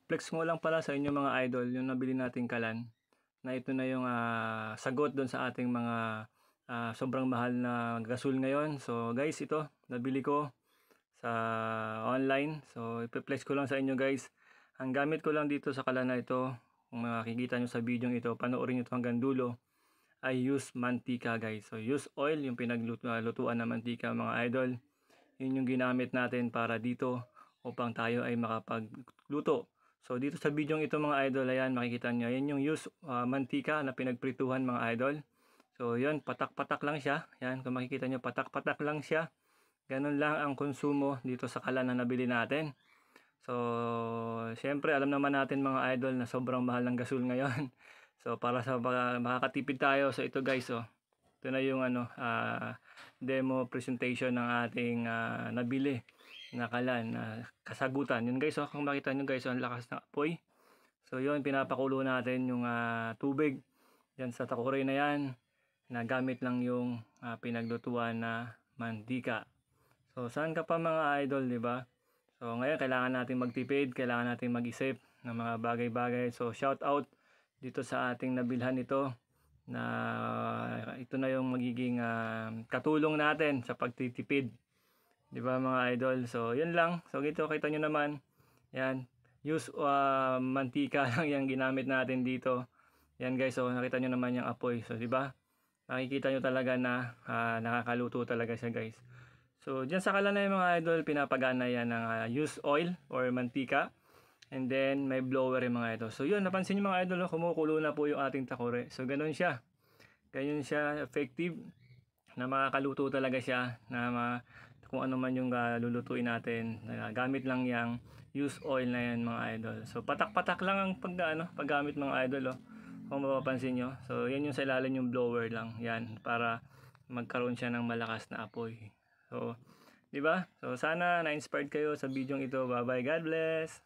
Flex ko lang pala sa inyo mga idol yung nabili nating kalan na ito na yung sagot doon sa ating mga sobrang mahal na gasol ngayon. So guys, ito nabili ko sa online. So ipe-flex ko lang sa inyo guys. Ang gamit ko lang dito sa kalan na ito, kung makikita nyo sa video ito, panoorin nyo ito hanggang dulo, ay use mantika guys. So use oil, yung pinaglutuan na mantika mga idol. Yun yung ginamit natin para dito upang tayo ay makapagluto. So dito sa video ito mga idol, ayan makikita nyo, yan yung use mantika na pinagprituhan mga idol. So yun, patak-patak lang siya. Yan, kung makikita nyo, patak-patak lang siya. Ganun lang ang konsumo dito sa kalan na nabili natin. So syempre alam naman natin mga idol na sobrang mahal ng gasol ngayon. So para sa makakatipid tayo, so ito guys, oh. Ito na yung demo presentation ng ating nabili na kalan na kasagutan. Yun guys, oh, kung makita nyo guys, oh, ang lakas ng apoy. So yun, pinapakulo natin yung tubig yan sa takore na yan, na gamit lang yung pinaglutuan na mantika. So saan ka pa mga idol, di ba? So ngayon kailangan natin magtipid, kailangan natin mag-isip ng mga bagay-bagay. So shout out dito sa ating nabilhan ito, na ito na yung magiging katulong natin sa pagtitipid, di ba mga idol? So yun lang. So dito kita nyo naman, yan, use mantika lang yung ginamit natin dito. Yan guys, so nakita nyo naman yung apoy. So di ba, makikita nyo talaga na nakakaluto talaga siya guys. So dyan sa kalan na yung mga idol, pinapagana yan ng use oil or mantika. And then may blower yung mga idol. So yun, napansin nyo mga idol, kumukulo na po yung ating takore. So ganun siya. Ganyan siya effective, na makakaluto talaga siya, na kung ano man yung lulutuin natin, gamit lang yung use oil na yan mga idol. So patak-patak lang ang paggamit mga idol, oh, kung mapapansin nyo. So yan yung sa ilalim yung blower lang yan, para magkaroon siya ng malakas na apoy. So di ba? So sana na-inspired kayo sa video ito. Bye bye, God bless.